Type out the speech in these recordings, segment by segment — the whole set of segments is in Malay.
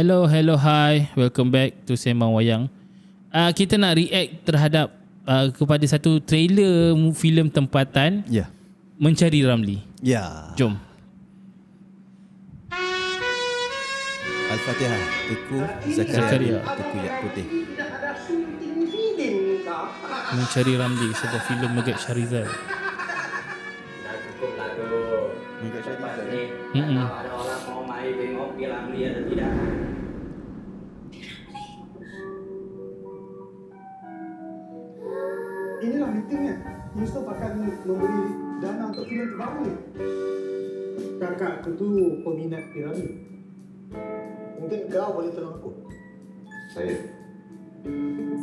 Hello, hi. Welcome back to Sembang Wayang. Kita nak react terhadap kepada satu trailer filem tempatan. Ya. Mencari Ramli. Ya. Jom. Al-Fatihah. Teku Zakaria. Teku Yak Putih. Mencari Ramli, sebuah filem Megat Syahrizal. Dah cukup lah tu. Megat Syahrizal. Mm-mm. Kalau ada orang mau main tengok Ramli atau tidak. Inilah meetingnya. Yusof akan memberi dana untuk filem terbaru ni. Kakak aku tu peminat piramid. Mungkin kau boleh tolong aku.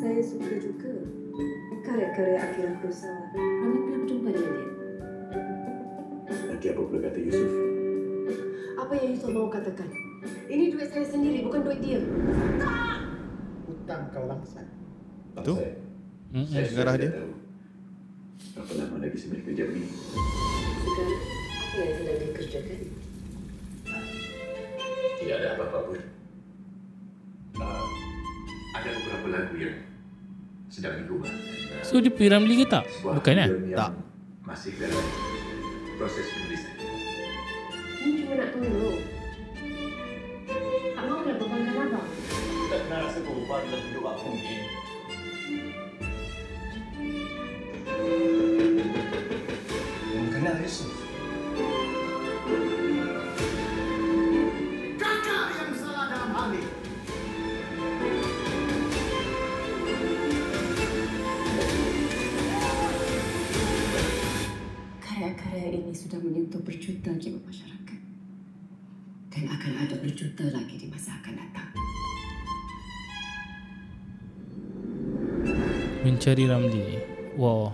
Saya suka juga karya-karya Akira Kurosawa. Ramli pernah berjumpa dengan dia. Nanti apa pula kata Yusuf? Apa yang Yusof mahu katakan? Ini duit saya sendiri, bukan duit dia. Hutang kau langsat. Tu? Garah dia. Berapa lama lagi saya kerja ni? Sekarang, apa yang sedang dikerjakan? Tidak ada apa-apa pun. Ada beberapa lagu yang sedang diubah. So dia pergi Ramli ke tak? Bukan lah. Tak. Masih dalam proses penulisan. Ini cuma nak tolong. Tak mahu nak bebankan abang. Tak pernah rasa berubah dalam hidup aku ni. Mengenal Yusuf. Kakak yang salah dalam hal ini. Karya-karya ini sudah menyentuh berjuta jiwa masyarakat. Dan akan ada berjuta lagi di masa akan datang. Mencari Ramli. Wow.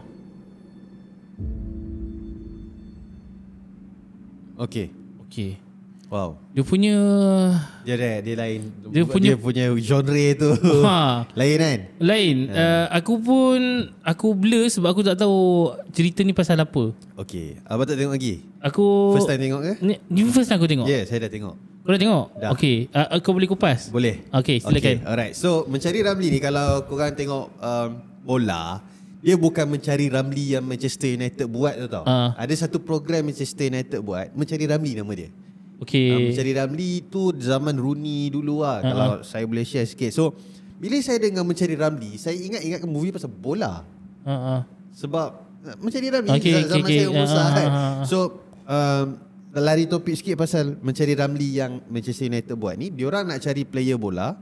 Okey. Okay. Wow. Dia punya Dia lain. Dia punya- dia punya genre tu. Ha. Lain kan? lain. Aku blur sebab aku tak tahu cerita ni pasal apa. Okey. Abang tak tengok lagi? Aku First time tengok ke? Ni first time aku tengok. Ya, saya dah tengok. Kau dah tengok? Dah. Okey. Kau boleh kupas? Boleh. Okey, silakan. Okay, alright. So, Mencari Ramli ni kalau korang tengok bola, dia bukan Mencari Ramli yang Manchester United buat tu tau. Ada satu program Manchester United buat, Mencari Ramli nama dia. Okey. Mencari Ramli tu zaman Rooney dulu lah. Kalau saya boleh share sikit. So, bila saya dengar Mencari Ramli, saya ingat movie pasal bola. Sebab Mencari Ramli Okey, zaman okey, saya okey. besar kan. So, lari topik sikit pasal Mencari Ramli yang Manchester United buat ni. Diorang nak cari player bola,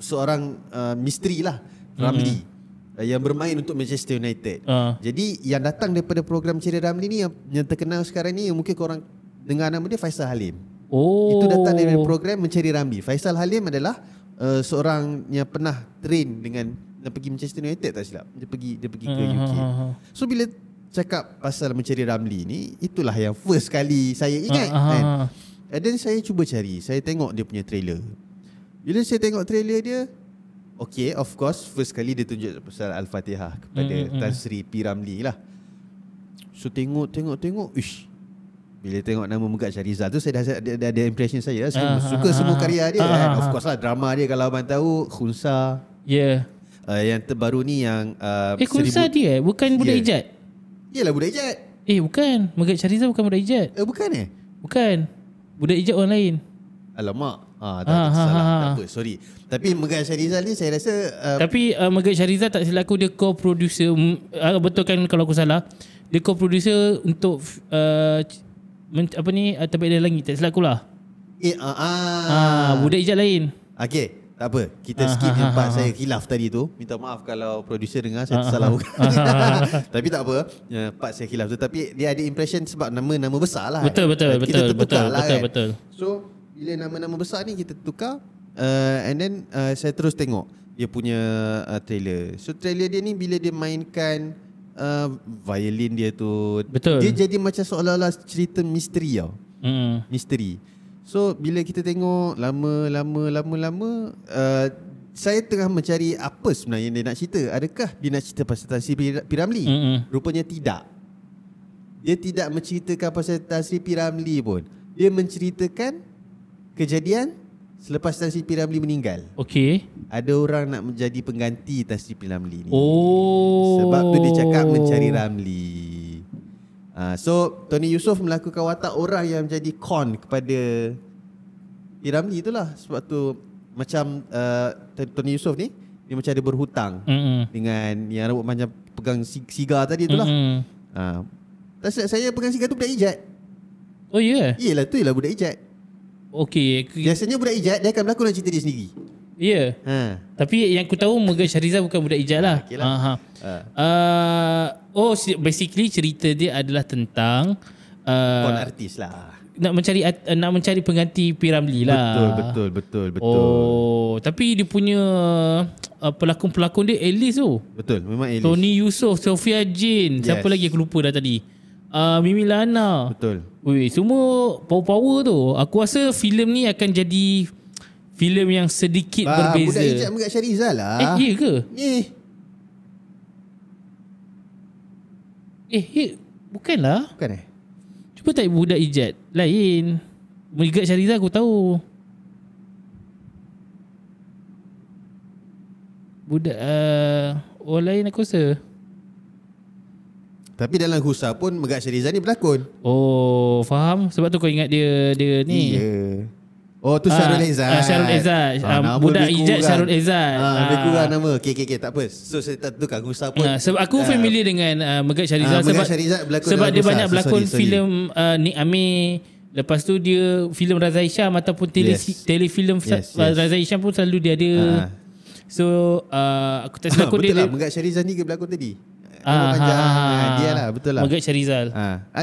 seorang misteri lah, Ramli, yang bermain untuk Manchester United. Jadi yang datang daripada program Mencari Ramli ni, yang terkenal sekarang ni, mungkin korang dengar nama dia, Faisal Halim. Oh. Itu datang dari program Mencari Ramli. Faisal Halim adalah seorang yang pernah train dengan, dia pergi Manchester United tak silap. Dia pergi ke UK. So bila cakap pasal Mencari Ramli ni, itulah yang first kali saya ingat kan. And then saya cuba cari, saya tengok dia punya trailer. Bila saya tengok trailer dia, okay, of course first kali dia tunjuk pasal Al-Fatihah kepada Tan Sri P. Ramli lah. So tengok, ish, bila tengok nama Megat Syahrizal tu, saya dah ada impression saya. Saya suka semua karya dia kan. Of course lah, drama dia kalau abang tahu, Khunsa. Ya. Yang terbaru ni yang Khunsa dia bukan budak ijat. Yalah, budak ijat. Bukan. Megat Syahrizal bukan budak ijat. Bukan Bukan. Budak ijat orang lain. Alamak. Tak salah. Tak apa, sorry. Tapi Megat Syahrizal ni saya rasa Tapi Megat Syahrizal tak silap aku, dia co-producer. Betul kan kalau aku salah? Dia co-producer untuk Tapak dari Langit, tak silap aku lah. Budak ijat lain. Okay, tak apa. Kita skip yang part saya khilaf tadi tu. Minta maaf kalau producer dengar saya tersalah. Tapi tak apa, part saya khilaf tu. Tapi dia ada impression sebab nama besar lah. Betul. So bila nama-nama besar ni kita tukar, and then saya terus tengok dia punya trailer. So trailer dia ni bila dia mainkan violin dia tu, betul, dia jadi macam seolah-olah cerita misteri tau. Misteri. So bila kita tengok lama, saya tengah mencari apa sebenarnya dia nak cerita. Adakah dia nak cerita pasal Tan Sri P. Ramli? Rupanya tidak. Dia tidak menceritakan pasal Tan Sri P. Ramli pun. Dia menceritakan kejadian Selepas Tan Sri P. Ramlee meninggal, Okay. ada orang nak menjadi pengganti Tan Sri P. Ramlee ni. Oh. Sebab tu dia cakap mencari Ramlee. So Tony Yusof melakukan watak orang yang menjadi con kepada P. Ramlee itulah. Sebab tu macam Tony Yusof ni, dia macam ada berhutang dengan yang rambut panjang pegang sigar tadi itulah. Tak silap saya pegang sigar tu budak ijat. Oh ya. Yeah? Yelah, tu ialah budak ijat. Okay. Biasanya budak ijat dia akan berlakon dalam cerita dia sendiri. Ya. Tapi yang aku tahu Megat Shahrizal bukan budak ijat lah. Okay lah. Basically cerita dia adalah tentang Kon artis lah. nak mencari pengganti P. Ramlee lah. Betul. Oh, tapi dia punya pelakon-pelakon dia A-list tu. Betul, memang A-list. Tony Yusof, Sophia Jane, siapa lagi aku lupa dah tadi. Mimi Lana. Betul. Ui, semua power-power tu. Aku rasa filem ni akan jadi filem yang sedikit berbeza. Budak ijat Megat Shahrizal lah. Ya ke? Bukanlah. Bukan Cuba tak budak ijat lain. Megat Shahrizal aku tahu. Budak orang lain aku rasa. Tapi dalam Husa pun Megat Shahrizal ni berlakon. Oh, faham. Sebab tu kau ingat dia ni. Iya. Oh, tu Syarul Izzat. Syarul Izzat. Budak ijat Syarul Izzat. Lebih kurang nama. Okay, tak apa. So saya tak tukar Husa pun. Sebab aku familiar dengan Megat Shahrizal sebab dia banyak berlakon filem Nik Amir. Lepas tu dia filem Raza Hisham ataupun telefilm Raza Hisham pun selalu dia ada. So aku tak silap betul dia lah. Megat Shahrizal ni ke berlakon tadi. Dia lah, betul lah. Megat Shahrizal.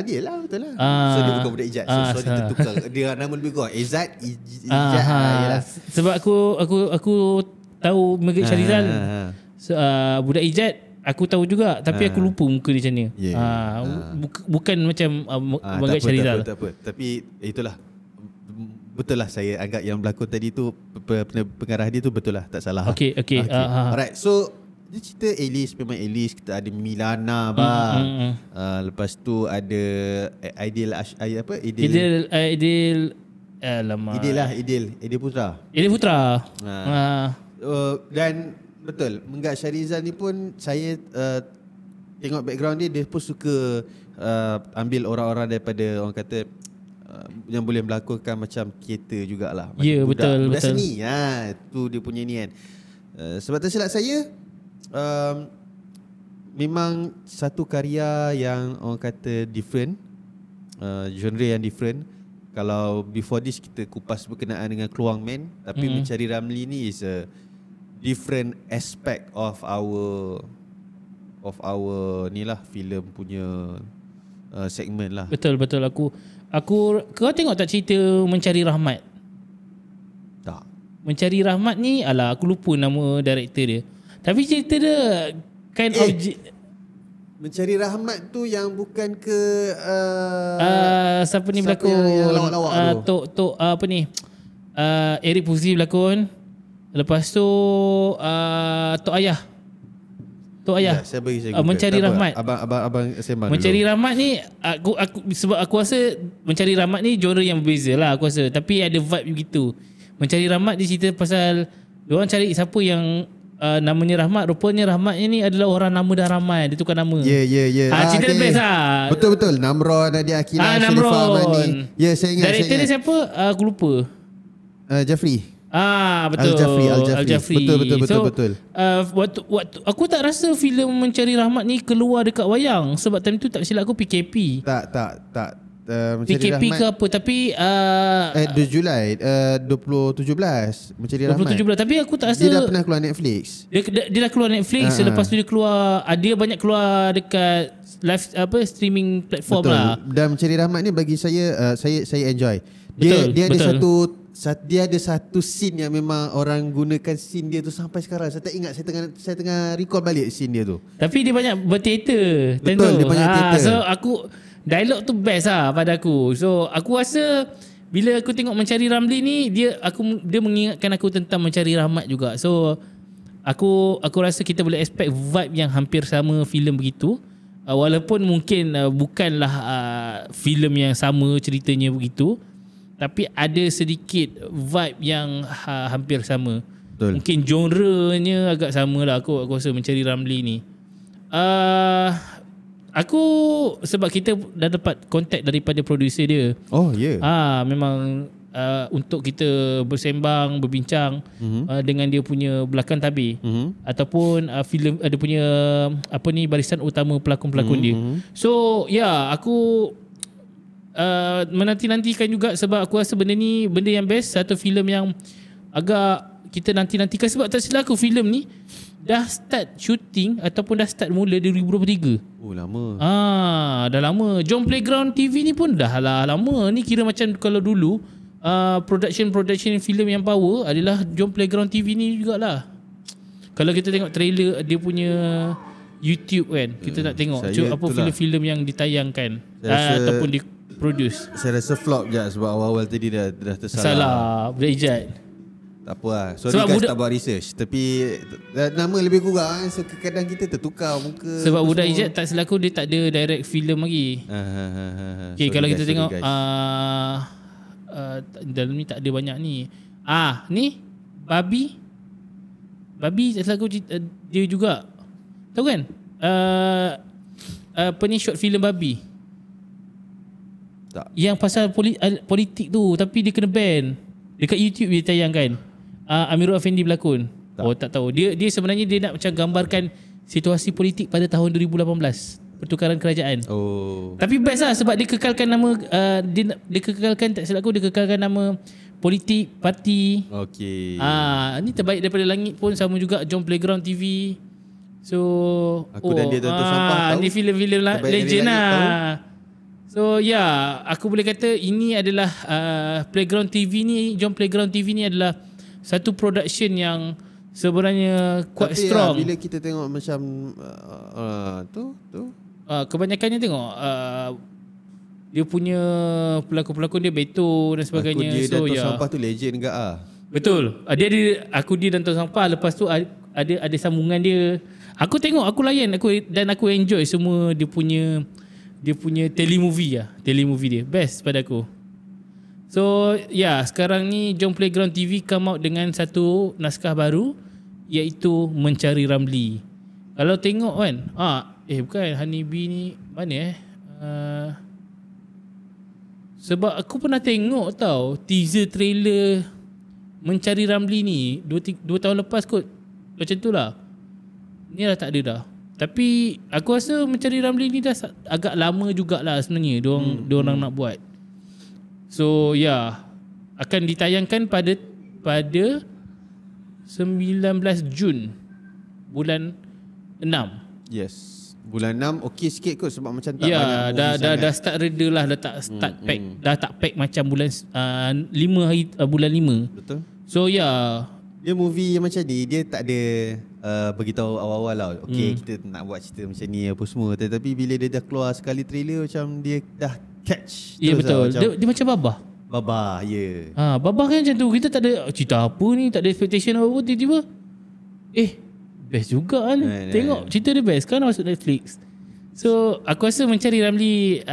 Dia lah, betul lah. So dia bukan budak ijat. So dia tertukar. Dia nama lebih kurang Izzat, Ijat. Sebab aku tahu Megat Shahrizal. Budak ijat aku tahu juga, tapi aku lupa muka dia macam ni. Bukan macam Megat Shahrizal. Tak apa. Tapi itulah. Betul lah, saya anggap yang berlakon tadi tu pengarah dia tu betul lah, tak salah. Okay. Alright, so dia cerita A-list, memang A-list. Kita ada Milana lepas tu ada Aidil Putra. Dan betul, Megat Shahrizal ni pun saya tengok background dia pun suka ambil orang-orang daripada orang kata yang boleh melakonkan macam teater jugalah. Ya, betul. Seni tu dia punya ni kan. Sebab tak silap saya memang satu karya yang orang kata different, genre yang different. Kalau before this kita kupas berkenaan dengan Keluang Man, tapi Mencari Ramlee ni is a different aspect of our ni lah, filem punya segmen lah. Betul. Aku kau tengok tak cerita Mencari Rahmat? Tak. Mencari Rahmat ni aku lupa nama director dia. Tapi cerita dia kind of Mencari Rahmat tu yang bukan ke siapa ni berlakon? Yang lawak-lawak tu? Tok apa ni? Eric Puzi berlakon. Lepas tu Tok Ayah. Ya, saya bagi saya Mencari Rahmat. Abang sembang Mencari dulu. Rahmat ni aku sebab aku rasa Mencari Rahmat ni genre yang berbeza lah aku rasa, tapi ada vibe begitu. Mencari Rahmat dia cerita pasal diorang cari siapa yang namanya Rahmat. Rupanya Rahmatnya ni adalah orang nama dah ramai. Dia tukar nama. Ya. Cerita best lah. Betul. Namron, Nadia Akila, Sharifah Amani. Ya, saya ingat. Director dia siapa? Aku lupa. Jeffrey. Betul. Al-Jafri. Betul. Waktu aku tak rasa filem Mencari Rahmat ni keluar dekat wayang, sebab time tu tak silap aku PKP. Tak. PKP ke apa, tapi 2 Julai 2017 Mencari Rahmat 2017, tapi aku tak rasa dia dah pernah keluar Netflix. Dia dah keluar Netflix. Lepas tu dia keluar, dia banyak keluar dekat live streaming platform. Betul lah. Dan Mencari Rahmat ni bagi saya enjoy. Dia ada satu scene yang memang orang gunakan scene dia tu sampai sekarang. Saya tak ingat, saya tengah recall balik scene dia tu. Tapi dia banyak berteater. Betul, dia banyak teater. So dialog tu best lah pada aku. So aku rasa bila aku tengok Mencari Ramlee ni, dia mengingatkan aku tentang Mencari Rahmat juga. So aku rasa kita boleh expect vibe yang hampir sama filem begitu. Walaupun mungkin bukanlah filem yang sama ceritanya begitu, tapi ada sedikit vibe yang hampir sama. Betul. Mungkin genre-nya agak sama lah. Aku rasa Mencari Ramli ni. Aku sebab kita dah dapat kontak daripada producer dia. Oh ya. Yeah. Memang untuk kita bersembang, berbincang dengan dia punya belakang tabir ataupun filem dia punya barisan utama pelakon-pelakon dia. So aku menanti-nantikan juga sebab aku rasa benda ni benda yang best, satu filem yang agak kita nanti-nantikan sebab tak silap aku filem ni dah start shooting ataupun dah start mula 2023. Oh lama. Dah lama. Jom Playground TV ni pun dah lama. Ni kira macam kalau dulu production filem yang power adalah Jom Playground TV ni jugalah. Kalau kita tengok trailer dia punya YouTube kan, kita nak tengok apa filem-filem yang ditayangkan ataupun diproduce. Saya rasa flop je sebab awal-awal tadi dah tersalah. Salah, berijat. Tak apa lah. Sorry guys tak buat research. Tapi nama lebih kurang so kadang kita tertukar muka. Sebab budak Ijat tak selaku dia tak ada direct filem lagi. Okay, kalau kita tengok dalam ni tak ada banyak ni. Ni Babi tak selaku dia juga. Tahu kan? Apa ni short film Babi? Tak. Yang pasal politik tu tapi dia kena ban. Dekat YouTube dia tayangkan. Amirul Afendi berlakon. Tak. Oh tak tahu. Dia sebenarnya dia nak macam gambarkan situasi politik pada tahun 2018, pertukaran kerajaan. Oh. Tapi best lah sebab dia kekalkan nama dia kekalkan tak silap aku dia kekalkan nama politik parti. Okey. Ni terbaik daripada langit pun sama juga Jom Playground TV. So aku dan dia tonton sampah tahu. Ni filem-filem legend lah. So aku boleh kata ini adalah Playground TV ni, Jom Playground TV ni adalah satu production yang sebenarnya quite strong. Bila kita tengok macam kebanyakannya tengok dia punya pelakon-pelakon dia Beto dan sebagainya. Dia so sampah tu legend enggak Betul. Dia dan Tong Sampah, lepas tu ada sambungan dia. Aku tengok, aku layan, aku enjoy semua dia punya telemovie dia best pada aku. So sekarang ni Jom Playground TV come out dengan satu naskah baru iaitu Mencari Ramli. Kalau tengok kan bukan Honeybee ni mana sebab aku pernah tengok teaser trailer Mencari Ramli ni 2 tahun lepas kot macam tu lah. Ni dah tak ada dah. Tapi aku rasa Mencari Ramli ni dah agak lama jugalah sebenarnya diorang nak buat. So akan ditayangkan pada 19 Jun bulan 6. Yes. Bulan 6 okey sikit kot sebab macam tak banyak dah start reda lah, dah tak start pack, dah tak pack macam bulan 5 hari bulan 5. Betul. So dia movie yang macam ni dia tak ada beritahu awal-awal lah. Okey kita nak buat cerita macam ni apa semua, tetapi bila dia dah keluar sekali trailer macam dia dah catch. Ya betul. Dia macam Babah. Ya. Babah kan macam tu. Kita tak ada cerita apa ni, tak ada expectation apa-apa, tiba-tiba best juga kan. Tengok cerita dia best kan masuk Netflix. So aku rasa Mencari Ramli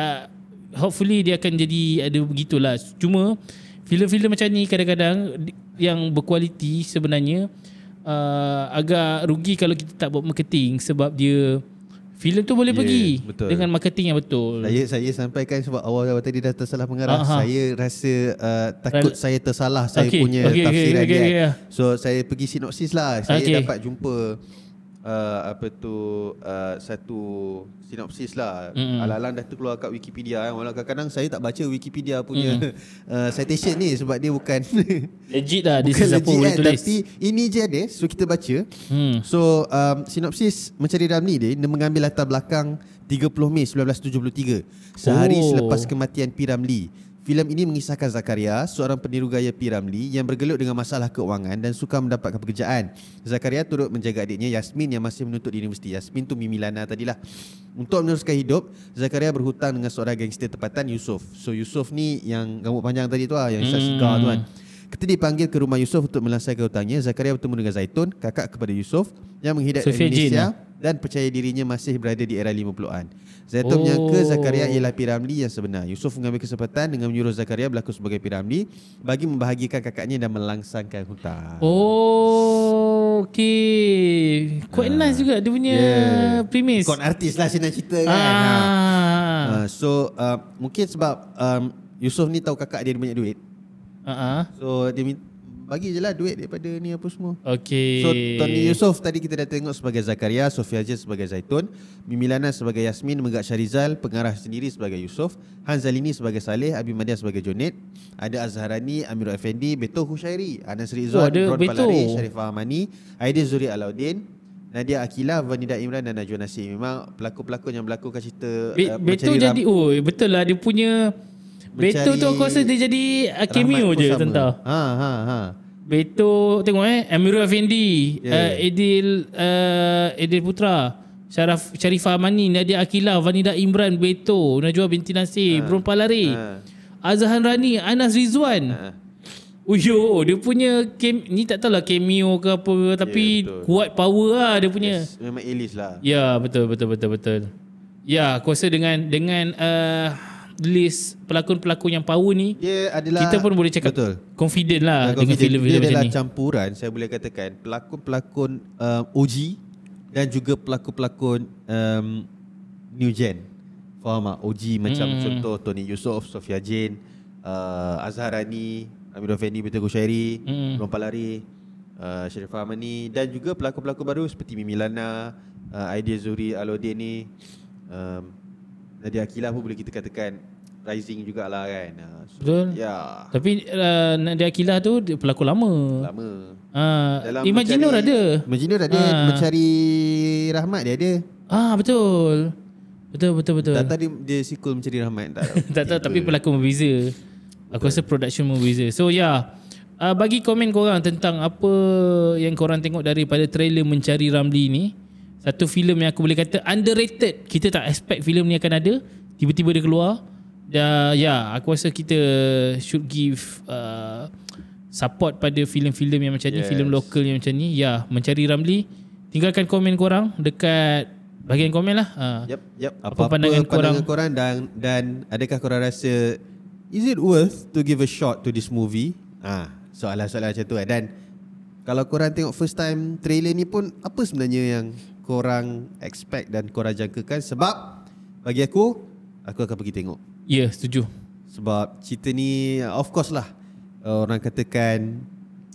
hopefully dia akan jadi ada begitulah. Cuma filem-filem macam ni kadang-kadang yang berkualiti sebenarnya agak rugi kalau kita tak buat marketing sebab dia filem tu boleh pergi betul. Dengan marketing yang betul. Saya sampaikan sebab awal tadi dah tersalah mengarah. Saya rasa takut saya tersalah saya punya tafsiran dia. So saya pergi sinopsis lah. Saya dapat jumpa satu sinopsis lah. Alang-alang dah terkeluar kat Wikipedia kan. Walau kadang-kadang saya tak baca Wikipedia punya citation ni sebab dia bukan legit lah. Bukan legit boleh tulis. Tapi ini je ada. So kita baca. So sinopsis Mencari Ramli dia mengambil latar belakang 30 Mei 1973, sehari selepas kematian P. Ramlee. Filem ini mengisahkan Zakaria, seorang peniru gaya P. Ramlee yang bergelut dengan masalah keuangan dan suka mendapatkan pekerjaan. Zakaria turut menjaga adiknya Yasmin yang masih menuntut di universiti. Yasmin tu Mimi Lana tadilah. Untuk meneruskan hidup, Zakaria berhutang dengan seorang gangster tempatan, Yusof. So Yusof ni yang rambut panjang tadi tu lah, yang isap sigar tu kan. Ketika dipanggil ke rumah Yusof untuk melunaskan hutangnya, Zakaria bertemu dengan Zaitun, kakak kepada Yusof, yang menghidap Indonesia dan percaya dirinya masih berada di era 50-an. Zaitun menyangka Zakaria ialah P. Ramlee yang sebenar. Yusuf mengambil kesempatan dengan menyuruh Zakaria berlakon sebagai P. Ramlee bagi membahagikan kakaknya dan melangsangkan hutang. Okay. Quite nice juga dia punya premise. Kon artis lah senang cerita kan. So mungkin sebab Yusuf ni tahu kakak dia ada banyak duit. So dia bagi je lah duit daripada ni apa semua. Okay. So Tony Yusof tadi kita dah tengok sebagai Zakaria, Sofia Jen sebagai Zaitun, Mimi Lana sebagai Yasmin, Megat Syarizal pengarah sendiri sebagai Yusof, Han Zalini sebagai Saleh, Abi Madian sebagai Junaid, ada Azharani, Amirul Effendi, Beto Hushairi, Anas Rizwan, Ron Palari, Sharifah Amani, Aidil Zuri Alauddin, Nadia Akila, Vanida Imran dan Najwa Nasir. Memang pelakon-pelakon yang melakonkan cerita Beto jadi betul lah dia punya Beto tu aku rasa dia jadi cameo je tentang. Beto tengok Amirul Effendi, Edil Putra, Sharifah Amani, Nadia Akila, Vanida Imran, Beto, Najwa binti Nasir, Ron Palari, Azhan Rani, Anas Rizwan. Uyo, dia punya ni tak tahulah cameo ke apa, tapi kuat power lah dia punya. Memang A-list lah. Ya, betul. Ya, aku rasa dengan list pelakon-pelakon yang power ni, kita pun boleh cakap confident lah dengan filem-filem macam ni. Dia adalah campuran, saya boleh katakan, pelakon-pelakon OG dan juga pelakon-pelakon new gen. Faham tak? OG macam contoh Tony Yusof, Sofia Jen, Azharani, Amirul Effendi, Beto Hushairi, Ron Palari, Sharifah Amani, dan juga pelakon-pelakon baru seperti Mimi Lana, Aidil Zuri Alauddin ni, Nadia Akila pun boleh kita katakan rising jugalah kan. Betul. Ya. Tapi Nadia Akila tu dia pelakon lama. Imaginor ada. Mencari Rahmat dia ada. Betul. Tak tahu dia sequel Mencari Rahmat tak tahu tapi pelakon berbeza. Aku rasa production berbeza. So bagi komen korang tentang apa yang korang tengok daripada trailer Mencari Ramlee ni. Satu filem yang aku boleh kata underrated. Kita tak expect filem ni akan ada, tiba-tiba dia keluar. Aku rasa kita should give support pada filem-filem yang macam ni, filem lokal yang macam ni. Mencari Ramlee. Tinggalkan komen korang dekat bahagian komen lah. Apa pandangan korang dan adakah korang rasa is it worth to give a shot to this movie? Soalan-soalan macam tu kan. Dan kalau korang tengok first time trailer ni pun, apa sebenarnya yang korang expect dan korang jangkakan? Sebab bagi aku akan pergi tengok. Ya, setuju. Sebab cerita ni of course lah, orang katakan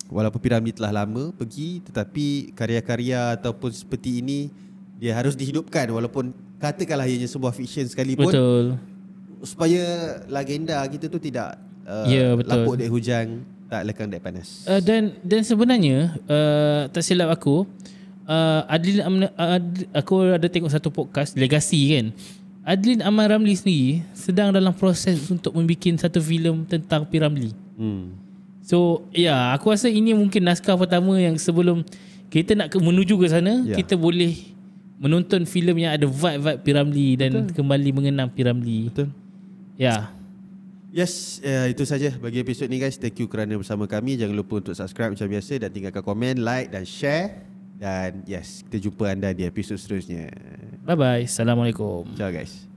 walaupun P. Ramlee telah lama pergi, tetapi karya-karya ataupun seperti ini dia harus dihidupkan, walaupun katakanlah ianya sebuah fiction sekalipun. Betul. Supaya legenda kita tu tidak lapuk dek hujan, tak lekang dek panas. Dan sebenarnya tak silap aku, aku ada tengok satu podcast Legacy kan. Adlin Aman Ramlee sendiri sedang dalam proses untuk membuat satu filem tentang P. Ramlee. So aku rasa ini mungkin naskah pertama yang sebelum kita nak menuju ke sana, kita boleh menonton filem yang ada vibe P. Ramlee dan kembali mengenang P. Ramlee. Betul. Yes, itu saja bagi episod ni guys. Thank you kerana bersama kami. Jangan lupa untuk subscribe macam biasa dan tinggalkan komen, like dan share. Dan kita jumpa anda di episod seterusnya. Bye bye. Assalamualaikum. Ciao guys.